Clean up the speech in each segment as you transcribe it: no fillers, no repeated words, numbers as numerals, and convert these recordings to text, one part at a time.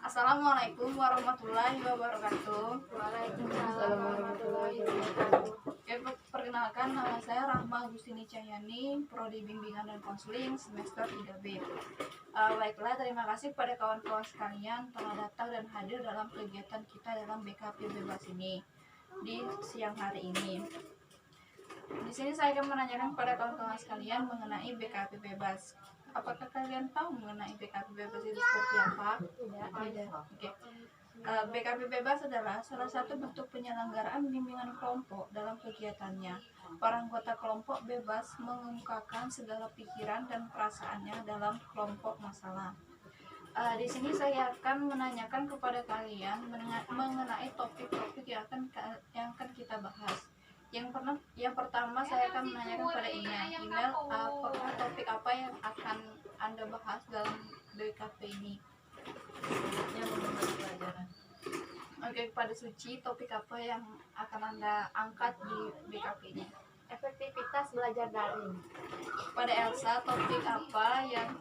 Assalamualaikum warahmatullahi wabarakatuh. Waalaikumsalam warahmatullahi wabarakatuh. Oke, perkenalkan nama saya Rahma Agustini Cahyani, Prodi Bimbingan dan Konseling semester 3B. Baiklah, terima kasih pada kawan-kawan sekalian telah datang dan hadir dalam kegiatan kita dalam BKP Bebas ini di siang hari ini. Di sini saya akan menanyakan kepada kawan-kawan sekalian mengenai BKP Bebas. Apakah kalian tahu mengenai BKP Bebas itu seperti apa? Tidak. Oke. BKP Bebas adalah salah satu bentuk penyelenggaraan bimbingan kelompok dalam kegiatannya. Para anggota kelompok bebas mengemukakan segala pikiran dan perasaannya dalam kelompok masalah. Di sini saya akan menanyakan kepada kalian mengenai topik-topik yang akan kita bahas. Yang pertama saya akan menanyakan pada email apakah topik apa yang akan Anda bahas dalam BKP ini? Yang memahami pelajaran. Oke, pada Suci, topik apa yang akan Anda angkat di BKP ini? Efektivitas belajar daring. Pada Elsa, topik apa yang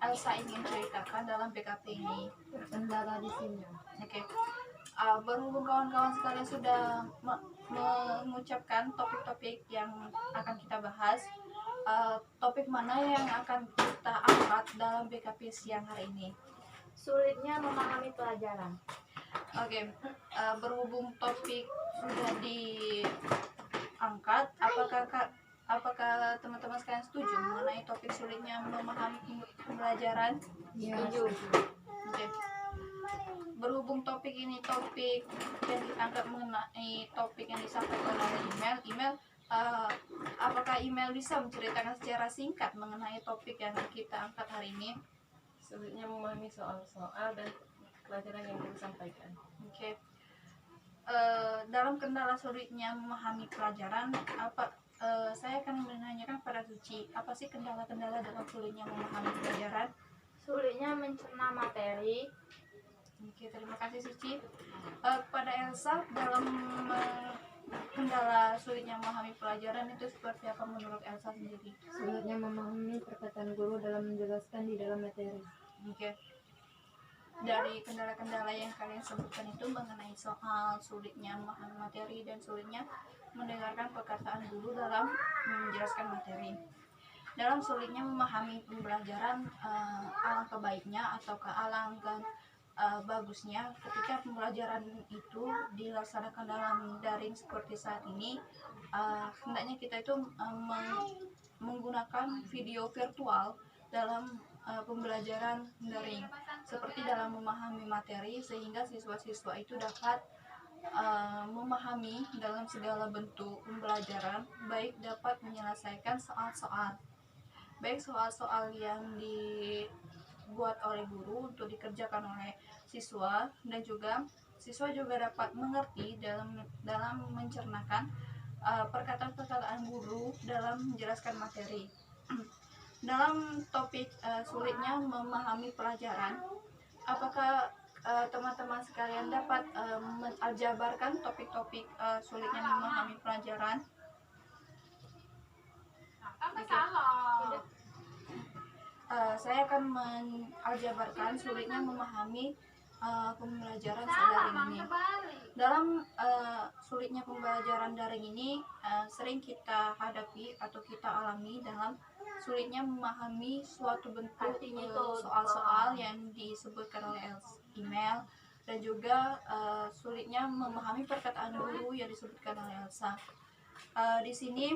Elsa ingin ceritakan dalam BKP ini? Kendala di sini. Oke. Berhubung kawan-kawan sekalian sudah mengucapkan topik-topik yang akan kita bahas, topik mana yang akan kita angkat dalam BKP siang hari ini? Sulitnya memahami pelajaran. Oke, berhubung topik sudah diangkat, apakah teman-teman sekalian setuju mengenai topik sulitnya memahami pembelajaran? Setuju. Oke. Berhubung topik ini topik yang dianggap mengenai topik yang disampaikan oleh email, apakah email bisa menceritakan secara singkat mengenai topik yang kita angkat hari ini? Sulitnya memahami soal-soal dan pelajaran yang disampaikan. Oke. Dalam kendala sulitnya memahami pelajaran, saya akan menanyakan pada Suci, apa sih kendala-kendala dalam sulitnya memahami pelajaran? Sulitnya mencerna materi. Oke, terima kasih Suci. Pada Elsa, dalam kendala sulitnya memahami pelajaran itu seperti apa menurut Elsa sendiri? Sulitnya memahami perkataan guru dalam menjelaskan di dalam materi. Oke. Dari kendala-kendala yang kalian sebutkan itu mengenai soal sulitnya memahami materi dan sulitnya mendengarkan perkataan guru dalam menjelaskan materi. Dalam sulitnya memahami pembelajaran, alangkah baiknya atau alangkah bagusnya ketika pembelajaran itu dilaksanakan dalam daring seperti saat ini, hendaknya kita itu menggunakan video virtual dalam pembelajaran daring seperti dalam memahami materi, sehingga siswa-siswa itu dapat memahami dalam segala bentuk pembelajaran, baik dapat menyelesaikan soal-soal yang dibuat oleh guru untuk dikerjakan oleh siswa, dan juga siswa juga dapat mengerti dalam mencernakan perkataan-perkataan guru dalam menjelaskan materi. Dalam topik sulitnya memahami pelajaran, apakah teman-teman sekalian dapat menjabarkan topik-topik sulitnya memahami pelajaran? Saya akan menjabarkan sulitnya memahami pembelajaran daring ini. Dalam sulitnya pembelajaran daring ini sering kita hadapi atau kita alami dalam sulitnya memahami suatu bentuk soal-soal yang disebutkan oleh email, dan juga sulitnya memahami perkataan guru yang disebutkan oleh Elsa. Di sini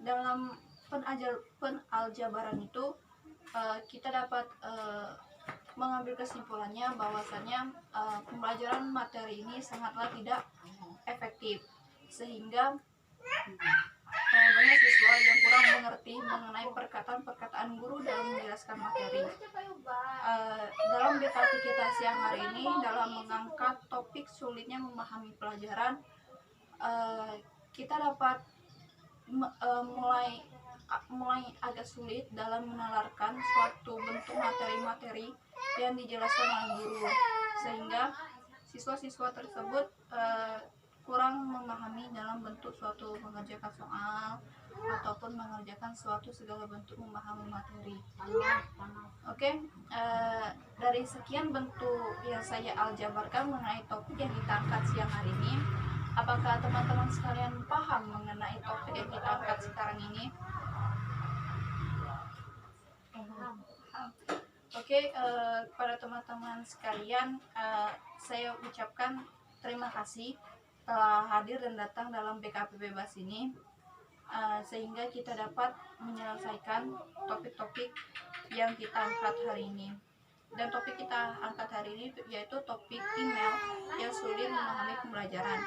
dalam penaljabaran itu kita dapat mengambil kesimpulannya bahwasannya pembelajaran materi ini sangatlah tidak efektif, sehingga banyak siswa yang kurang mengerti mengenai perkataan-perkataan guru dalam menjelaskan materi. Dalam BKP kita siang hari ini, dalam mengangkat topik sulitnya memahami pelajaran, kita dapat mulai agak sulit dalam menalarkan suatu bentuk materi-materi yang dijelaskan oleh guru, sehingga siswa-siswa tersebut kurang memahami dalam bentuk suatu mengerjakan soal ataupun mengerjakan suatu segala bentuk memahami materi. Oke, dari sekian bentuk yang saya aljabarkan mengenai topik yang kita angkat siang hari ini, apakah teman-teman sekalian paham mengenai topik yang kita angkat sekarang ini? Oke, pada teman-teman sekalian, saya ucapkan terima kasih telah hadir dan datang dalam BKP Bebas ini, sehingga kita dapat menyelesaikan topik-topik yang kita angkat hari ini. Dan topik kita angkat hari ini yaitu topik email yang sulit memahami pembelajaran.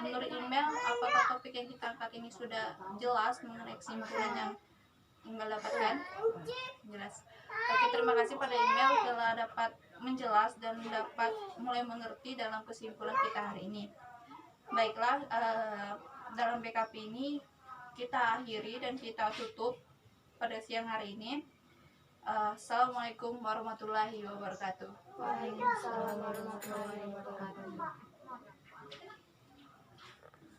Menurut email, apakah topik yang kita angkat ini sudah jelas mengenai kesimpulan yang mendapatkan? Jelas. Oke, terima kasih pada email telah dapat menjelas dan dapat mulai mengerti dalam kesimpulan kita hari ini. Baiklah, dalam BKP ini kita akhiri dan kita tutup pada siang hari ini. Assalamualaikum warahmatullahi wabarakatuh. Waalaikumsalam warahmatullahi wabarakatuh.